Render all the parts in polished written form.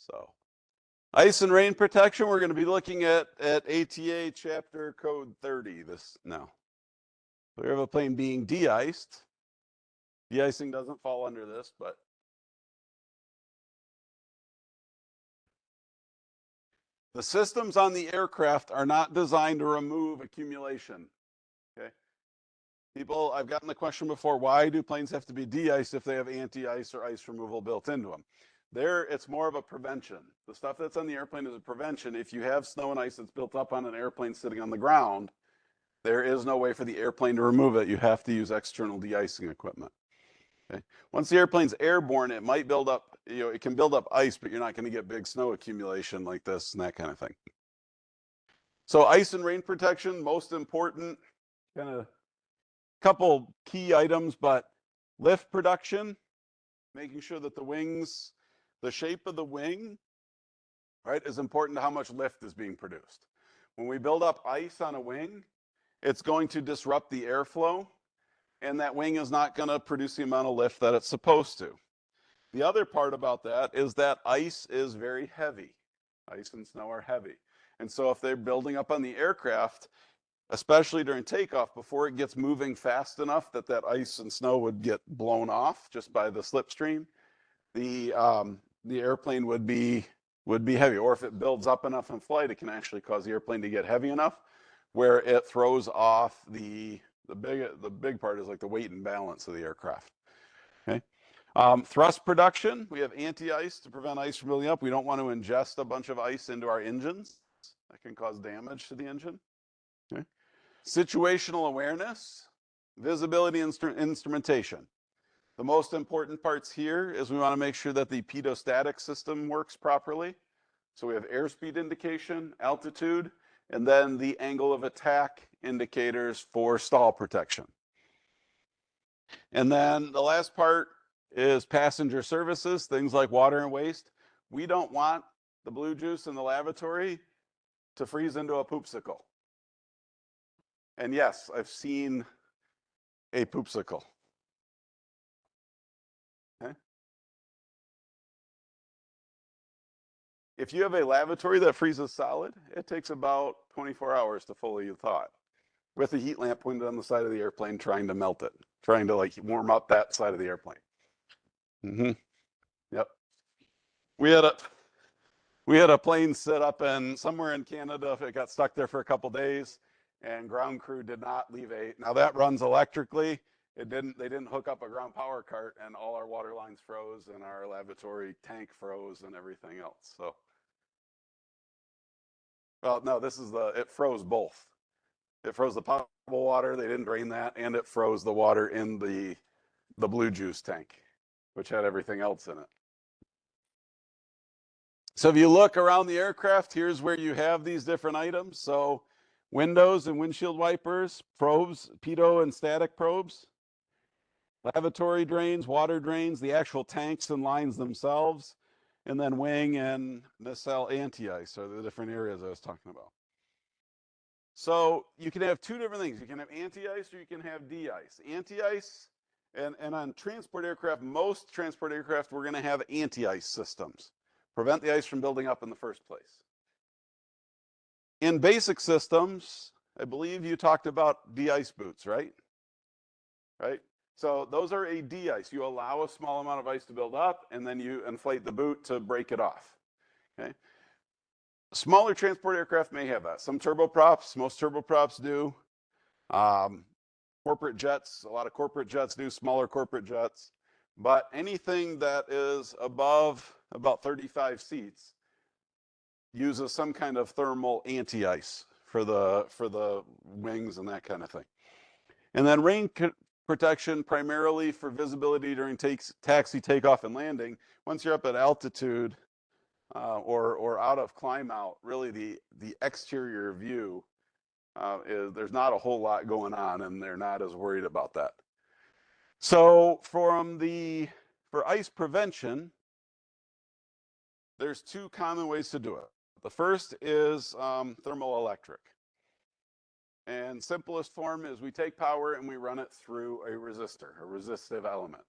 So ice and rain protection, we're going to be looking at ATA chapter code 30 this now. We have a plane being de-iced. De-icing doesn't fall under this, but the systems on the aircraft are not designed to remove accumulation. Okay. People, I've gotten the question before, why do planes have to be de-iced if they have anti-ice or ice removal built into them? There, it's more of a prevention. The stuff that's on the airplane is a prevention. If you have snow and ice that's built up on an airplane sitting on the ground, there is no way for the airplane to remove it. You have to use external de-icing equipment. Okay. Once the airplane's airborne, it might build up, it can build up ice, but you're not going to get big snow accumulation like this and that kind of thing. So ice and rain protection, most important, kind of couple key items, but lift production, making sure that the wings, the shape of the wing, right, is important to how much lift is being produced. When we build up ice on a wing, it's going to disrupt the airflow, and that wing is not going to produce the amount of lift that it's supposed to. The other part about that is that ice is very heavy. Ice and snow are heavy. And so if they're building up on the aircraft, especially during takeoff, before it gets moving fast enough that that ice and snow would get blown off just by the slipstream, the airplane would be heavy. Or if it builds up enough in flight, it can actually cause the airplane to get heavy enough where it throws off the big part is like the weight and balance of the aircraft. Okay. Thrust production, we have anti-ice to prevent ice from building up. We don't want to ingest a bunch of ice into our engines. That can cause damage to the engine. Okay. Situational awareness, visibility, instrumentation. The most important parts here is we want to make sure that the pedostatic system works properly. So we have airspeed indication, altitude, and then the angle of attack indicators for stall protection. And then the last part is passenger services, things like water and waste. We don't want the blue juice in the lavatory to freeze into a poopsicle. And yes, I've seen a poopsicle. Okay. If you have a lavatory that freezes solid, it takes about 24 hours to fully thaw it, with a heat lamp pointed on the side of the airplane trying to melt it, trying to like warm up that side of the airplane. Yep. We had a plane sit up somewhere in Canada. It got stuck there for a couple days, and ground crew did not leave now that runs electrically. They didn't hook up a ground power cart, and all our water lines froze and our lavatory tank froze and everything else. So, well, no, it froze both. It froze the potable water, they didn't drain that, and it froze the water in the blue juice tank, which had everything else in it. So if you look around the aircraft, here's where you have these different items. So windows and windshield wipers, probes, pitot and static probes, lavatory drains, water drains, the actual tanks and lines themselves, and then wing and nacelle anti-ice are the different areas I was talking about. So you can have two different things. You can have anti-ice or you can have de-ice. Anti-ice, and on transport aircraft, most transport aircraft, we're going to have anti-ice systems. Prevent the ice from building up in the first place. In basic systems, I believe you talked about de-ice boots, right? Right? So those are a de-ice. You allow a small amount of ice to build up, and then you inflate the boot to break it off. Okay? Smaller transport aircraft may have that. Some turboprops, most turboprops do. Corporate jets, a lot of corporate jets do, smaller corporate jets. But anything that is above about 35 seats uses some kind of thermal anti-ice for the wings and that kind of thing. And then rain protection primarily for visibility during taxi, takeoff, and landing. Once you're up at altitude or out of climb out, really the exterior view there's not a whole lot going on, and they're not as worried about that. So for ice prevention, there's two common ways to do it. The first is thermoelectric. And simplest form is we take power and we run it through a resistor, a resistive element,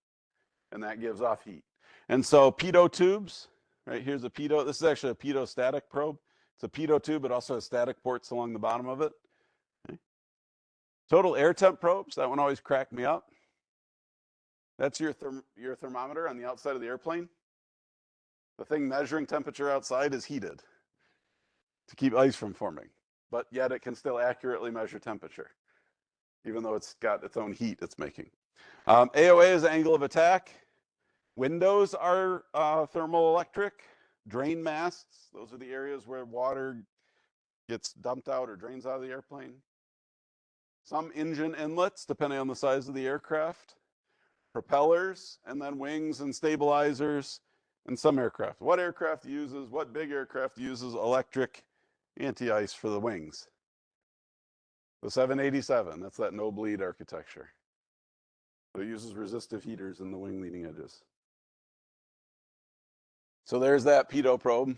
and that gives off heat. And so pitot tubes, right? Here's a pitot. This is actually a pitot-static probe. It's a pitot tube, but also has static ports along the bottom of it. Okay. Total air temp probes. That one always cracked me up. That's your thermometer on the outside of the airplane. The thing measuring temperature outside is heated to keep ice from forming, but yet it can still accurately measure temperature, even though it's got its own heat it's making. AOA is angle of attack. Windows are thermoelectric. Drain masts, those are the areas where water gets dumped out or drains out of the airplane. Some engine inlets, depending on the size of the aircraft. Propellers, and then wings and stabilizers, and some aircraft. What big aircraft uses electric anti-ice for the wings? The 787, that's that no bleed architecture. So it uses resistive heaters in the wing leading edges. So there's that pitot probe.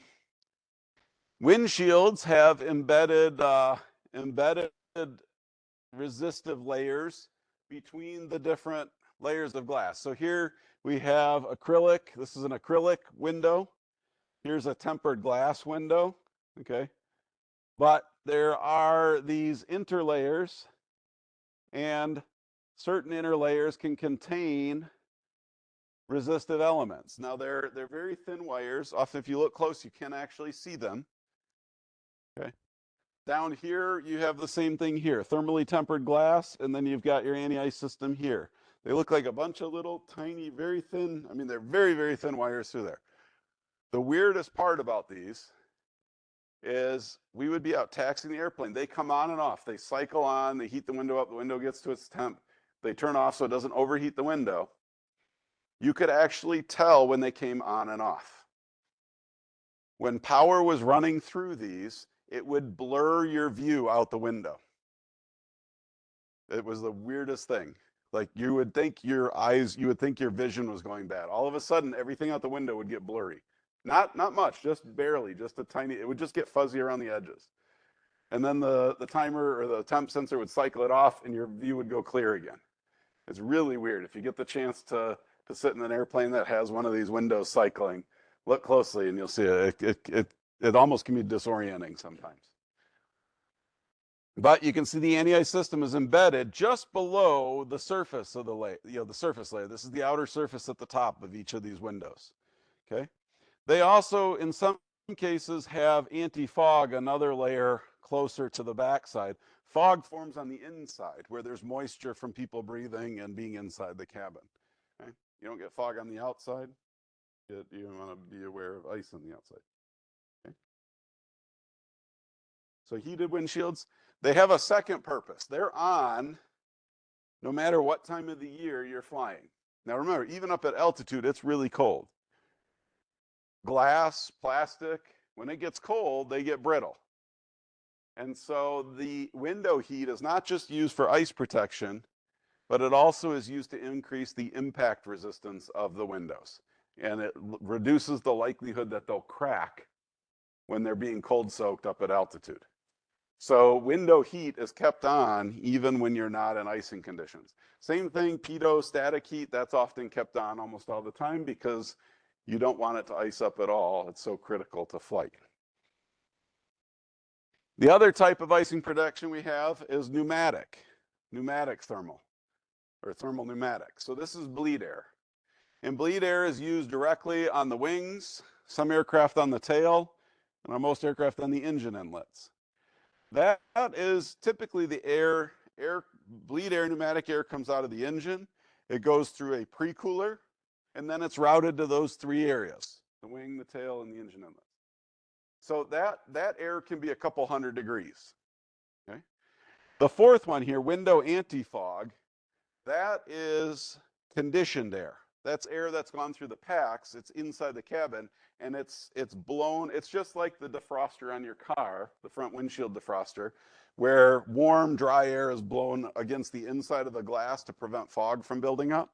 Windshields have embedded resistive layers between the different layers of glass. So here we have acrylic. This is an acrylic window. Here's a tempered glass window, okay? But there are these interlayers, and certain interlayers can contain resistive elements. Now they're very thin wires. Often if you look close, you can actually see them, okay? Down here, you have the same thing here, thermally tempered glass, and then you've got your anti-ice system here. They look like a bunch of little tiny, very thin, I mean, they're very, very thin wires through there. The weirdest part about these is we would be out taxiing the airplane. They come on and off. They cycle on, they heat the window up, the window gets to its temp. They turn off so it doesn't overheat the window. You could actually tell when they came on and off. When power was running through these, it would blur your view out the window. It was the weirdest thing. Like you would think your vision was going bad. All of a sudden, everything out the window would get blurry. Not much, just barely, just a tiny, it would just get fuzzy around the edges. And then the timer or the temp sensor would cycle it off and your view would go clear again. It's really weird. If you get the chance to sit in an airplane that has one of these windows cycling, look closely and you'll see it almost can be disorienting sometimes. But you can see the anti-ice system is embedded just below the surface of the layer, the surface layer. This is the outer surface at the top of each of these windows, okay? They also, in some cases, have anti-fog, another layer closer to the backside. Fog forms on the inside where there's moisture from people breathing and being inside the cabin, okay? You don't get fog on the outside. You want to be aware of ice on the outside, okay? So heated windshields, they have a second purpose. They're on no matter what time of the year you're flying. Now remember, even up at altitude, it's really cold. Glass, plastic, when it gets cold, they get brittle. And so the window heat is not just used for ice protection, but it also is used to increase the impact resistance of the windows. And it reduces the likelihood that they'll crack when they're being cold soaked up at altitude. So window heat is kept on even when you're not in icing conditions. Same thing, pitot static heat, that's often kept on almost all the time because you don't want it to ice up at all. It's so critical to flight. The other type of icing protection we have is pneumatic thermal, or thermal pneumatic. So this is bleed air. And bleed air is used directly on the wings, some aircraft on the tail, and on most aircraft on the engine inlets. That is typically the bleed air, pneumatic air comes out of the engine. It goes through a pre-cooler, and then it's routed to those three areas, the wing, the tail, and the engine inlet. So that air can be a couple hundred degrees, okay? The fourth one here, window anti-fog, that is conditioned air. That's air that's gone through the packs, it's inside the cabin, and it's blown. It's just like the defroster on your car, the front windshield defroster, where warm, dry air is blown against the inside of the glass to prevent fog from building up.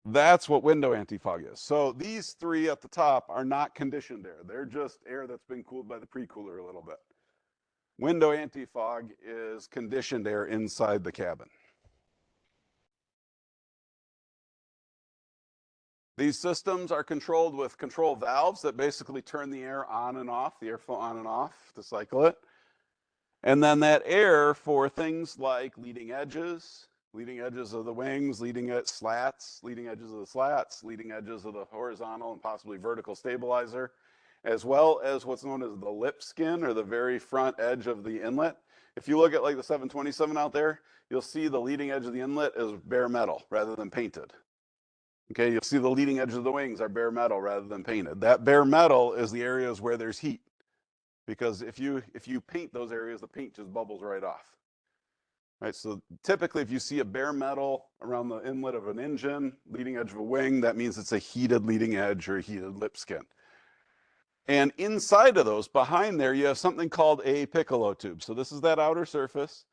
That's what window anti-fog is. So these three at the top are not conditioned air. They're just air that's been cooled by the pre-cooler a little bit. Window anti-fog is conditioned air inside the cabin. These systems are controlled with control valves that basically turn the air on and off, the airflow on and off to cycle it. And then that air for things like leading edges of the wings, leading edge slats, leading edges of the slats, leading edges of the horizontal and possibly vertical stabilizer, as well as what's known as the lip skin or the very front edge of the inlet. If you look at like the 727 out there, you'll see the leading edge of the inlet is bare metal rather than painted. Okay, you'll see the leading edge of the wings are bare metal rather than painted. That bare metal is the areas where there's heat, because if you paint those areas, the paint just bubbles right off. Right, so typically if you see a bare metal around the inlet of an engine, leading edge of a wing, that means it's a heated leading edge or a heated lip skin. And inside of those, behind there, you have something called a piccolo tube. So this is that outer surface,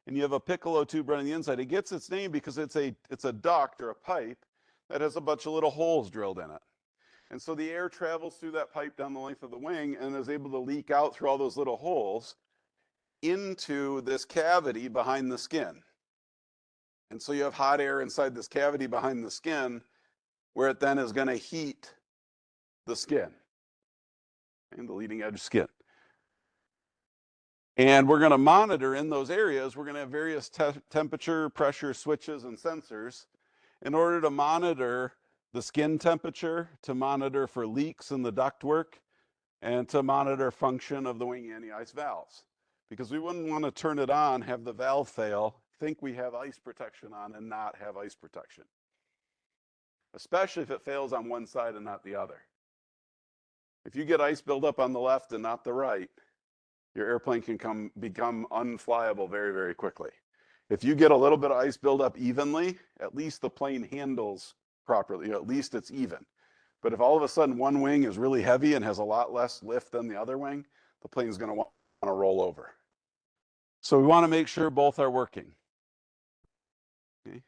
and you have a piccolo tube running the inside. It gets its name because it's a duct or a pipe that has a bunch of little holes drilled in it. And so the air travels through that pipe down the length of the wing and is able to leak out through all those little holes into this cavity behind the skin. And so you have hot air inside this cavity behind the skin, where it then is going to heat the skin and the leading edge skin. And we're going to monitor in those areas, we're going to have various temperature, pressure switches and sensors in order to monitor the skin temperature, to monitor for leaks in the ductwork, and to monitor function of the wing anti-ice valves. Because we wouldn't want to turn it on, have the valve fail, think we have ice protection on and not have ice protection. Especially if it fails on one side and not the other. If you get ice buildup on the left and not the right, your airplane can become unflyable very, very quickly. If you get a little bit of ice buildup evenly, at least the plane handles properly, at least it's even. But if all of a sudden one wing is really heavy and has a lot less lift than the other wing, the plane is going to want to roll over. So we want to make sure both are working. Okay.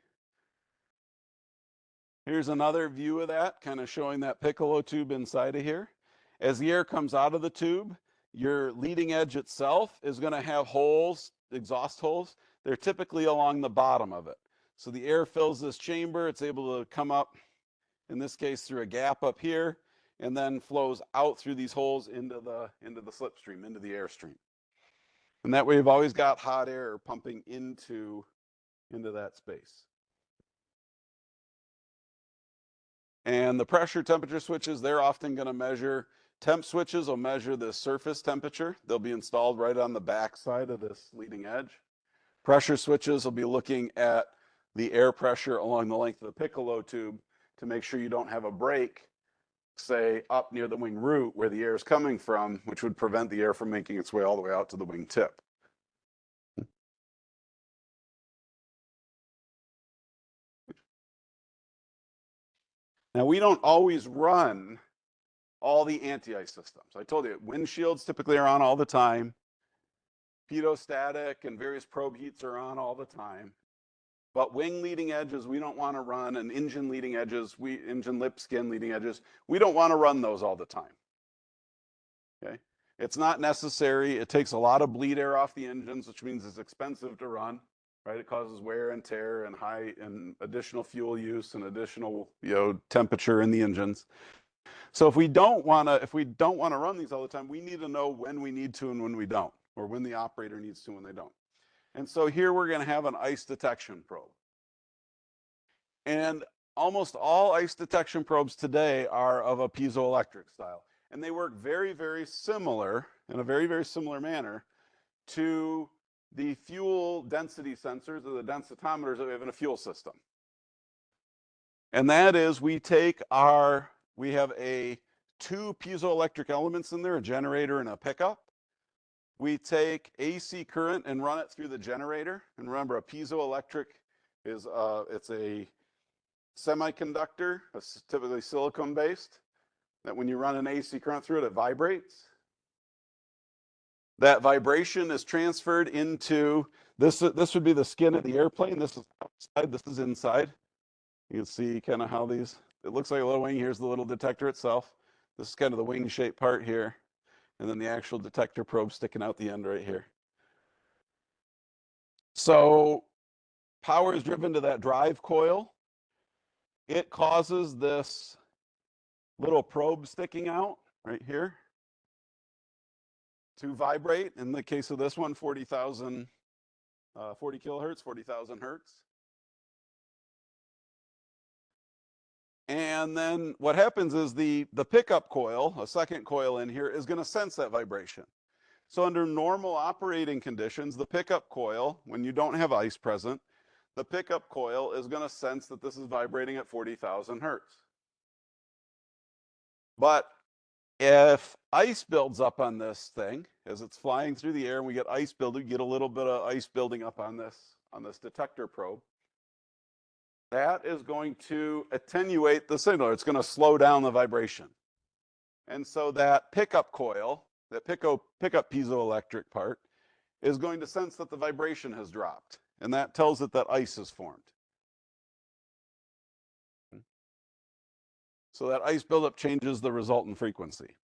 Here's another view of that, kind of showing that piccolo tube inside of here. As the air comes out of the tube, your leading edge itself is going to have holes, exhaust holes. They're typically along the bottom of it. So the air fills this chamber. It's able to come up, in this case, through a gap up here, and then flows out through these holes into the slipstream, into the airstream. And that way you've always got hot air pumping into that space. And the pressure temperature switches, they're often going to measure, temp switches will measure the surface temperature. They'll be installed right on the back side of this leading edge. Pressure switches will be looking at the air pressure along the length of the piccolo tube to make sure you don't have a break, say up near the wing root where the air is coming from, which would prevent the air from making its way all the way out to the wing tip. Now, we don't always run all the anti-ice systems. I told you, windshields typically are on all the time. Pitot-static and various probe heats are on all the time. But wing leading edges, we don't want to run, and engine leading edges, engine lip skin leading edges, we don't want to run those all the time. Okay? It's not necessary. It takes a lot of bleed air off the engines, which means it's expensive to run. Right, it causes wear and tear and additional fuel use and additional temperature in the engines. So if we don't want to run these all the time, we need to know when we need to and when we don't, or when the operator needs to and when they don't. And so here we're going to have an ice detection probe. And almost all ice detection probes today are of a piezoelectric style, and they work very, very similar in a very, very similar manner to the fuel density sensors or the densitometers that we have in a fuel system. And that is, we have two piezoelectric elements in there, a generator and a pickup. We take AC current and run it through the generator. And remember, a piezoelectric is it's a semiconductor, typically silicone based, that when you run an AC current through it, it vibrates. That vibration is transferred into this would be the skin of the airplane. This is outside, this is inside. You can see kind of how it looks like a little wing. Here's the little detector itself. This is kind of the wing shaped part here. And then the actual detector probe sticking out the end right here. So power is driven to that drive coil. It causes this little probe sticking out right here to vibrate. In the case of this one, 40 kilohertz, 40,000 hertz. And then what happens is the pickup coil, a second coil in here, is going to sense that vibration. So under normal operating conditions, the pickup coil, when you don't have ice present, the pickup coil is going to sense that this is vibrating at 40,000 hertz. But if ice builds up on this thing, as it's flying through the air and we get ice building, get a little bit of ice building up on this detector probe, that is going to attenuate the signal. It's going to slow down the vibration. And so that pickup coil, that pickup piezoelectric part, is going to sense that the vibration has dropped. And that tells it that ice is formed. So that ice buildup changes the resultant frequency.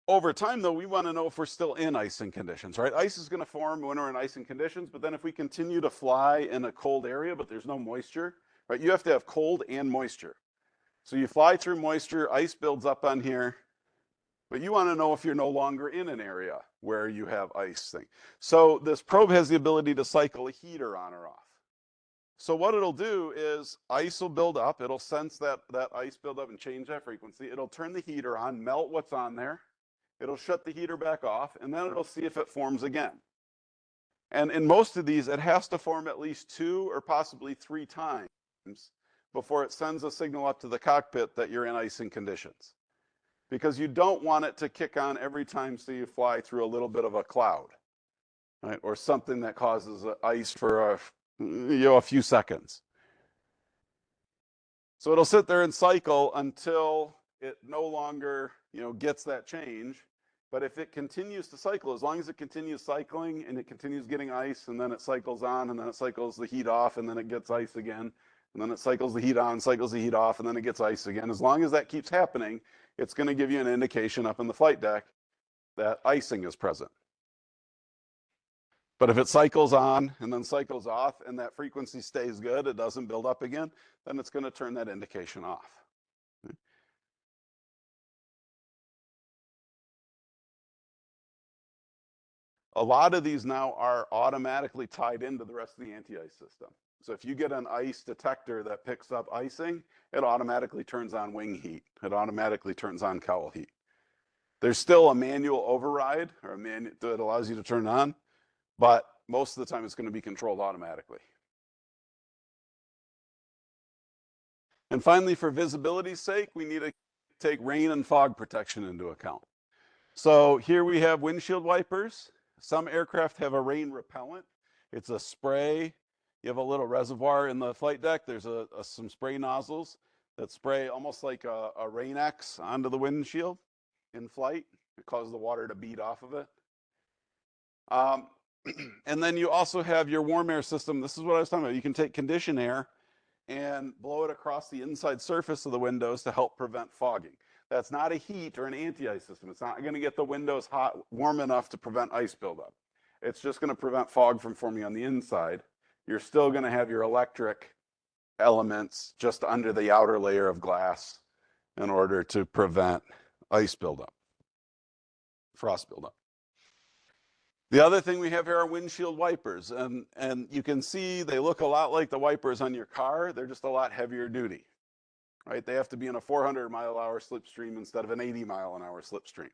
Over time, though, we want to know if we're still in icing conditions, right? Ice is going to form when we're in icing conditions, but then if we continue to fly in a cold area, but there's no moisture, right? You have to have cold and moisture. So you fly through moisture, ice builds up on here, but you want to know if you're no longer in an area where you have ice thing. So this probe has the ability to cycle a heater on or off. So what it'll do is ice will build up, it'll sense that ice build up and change that frequency. It'll turn the heater on, melt what's on there. It'll shut the heater back off, and then it'll see if it forms again. And in most of these, it has to form at least 2 or possibly 3 times before it sends a signal up to the cockpit that you're in icing conditions. Because you don't want it to kick on every time so you fly through a little bit of a cloud, right? Or something that causes ice for a few seconds. So it'll sit there and cycle until it no longer, gets that change. But if it continues to cycle, as long as it continues cycling and it continues getting ice, and then it cycles on, and then it cycles the heat off, and then it gets ice again, and then it cycles the heat on, cycles the heat off, and then it gets ice again. As long as that keeps happening, it's going to give you an indication up in the flight deck that icing is present. But if it cycles on and then cycles off and that frequency stays good, it doesn't build up again, then it's going to turn that indication off. A lot of these now are automatically tied into the rest of the anti-ice system. So if you get an ice detector that picks up icing, it automatically turns on wing heat. It automatically turns on cowl heat. There's still a manual override or a manual that allows you to turn on, but most of the time it's going to be controlled automatically. And finally, for visibility's sake, we need to take rain and fog protection into account. So here we have windshield wipers. Some aircraft have a rain repellent. It's a spray. You have a little reservoir in the flight deck. There's some spray nozzles that spray almost like a Rain X onto the windshield in flight. It causes the water to bead off of it. And then you also have your warm air system. This is what I was talking about. You can take conditioned air and blow it across the inside surface of the windows to help prevent fogging. That's not a heat or an anti-ice system. It's not going to get the windows warm enough to prevent ice buildup. It's just going to prevent fog from forming on the inside. You're still going to have your electric elements just under the outer layer of glass in order to prevent ice buildup, frost buildup. The other thing we have here are windshield wipers, and you can see they look a lot like the wipers on your car. They're just a lot heavier duty, right? They have to be in a 400-mile-an-hour slipstream instead of an 80-mile-an-hour slipstream.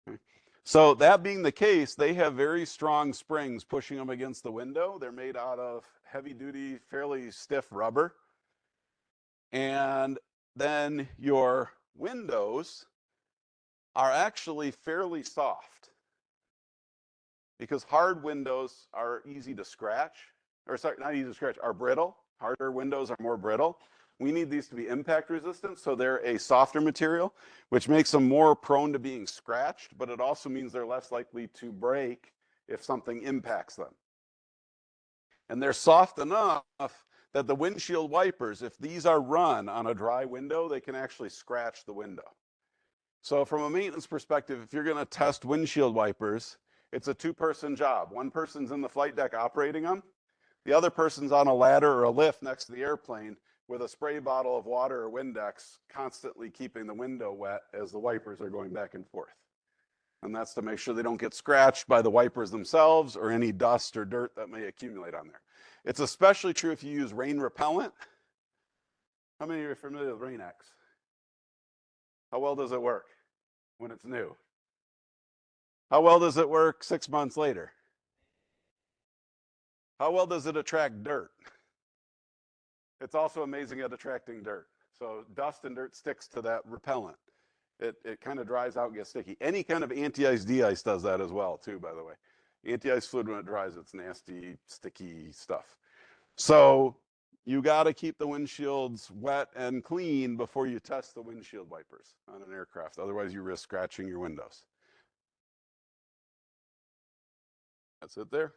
Okay. So that being the case, they have very strong springs pushing them against the window. They're made out of heavy-duty, fairly stiff rubber. And then your windows are actually fairly soft, because hard windows are easy to scratch, or sorry, not easy to scratch, are brittle. Harder windows are more brittle. We need these to be impact resistant, so they're a softer material, which makes them more prone to being scratched, but it also means they're less likely to break if something impacts them. And they're soft enough that the windshield wipers, if these are run on a dry window, they can actually scratch the window. So from a maintenance perspective, if you're going to test windshield wipers, it's a 2-person job. One person's in the flight deck operating them. The other person's on a ladder or a lift next to the airplane with a spray bottle of water or Windex, constantly keeping the window wet as the wipers are going back and forth. And that's to make sure they don't get scratched by the wipers themselves or any dust or dirt that may accumulate on there. It's especially true if you use rain repellent. How many of you are familiar with Rain-X? How well does it work when it's new? How well does it work 6 months later? How well does it attract dirt? It's also amazing at attracting dirt. So dust and dirt sticks to that repellent. It kind of dries out and gets sticky. Any kind of anti-ice, de-ice does that as well, too, by the way. Anti-ice fluid, when it dries, it's nasty, sticky stuff. So you got to keep the windshields wet and clean before you test the windshield wipers on an aircraft. Otherwise, you risk scratching your windows. That's it there.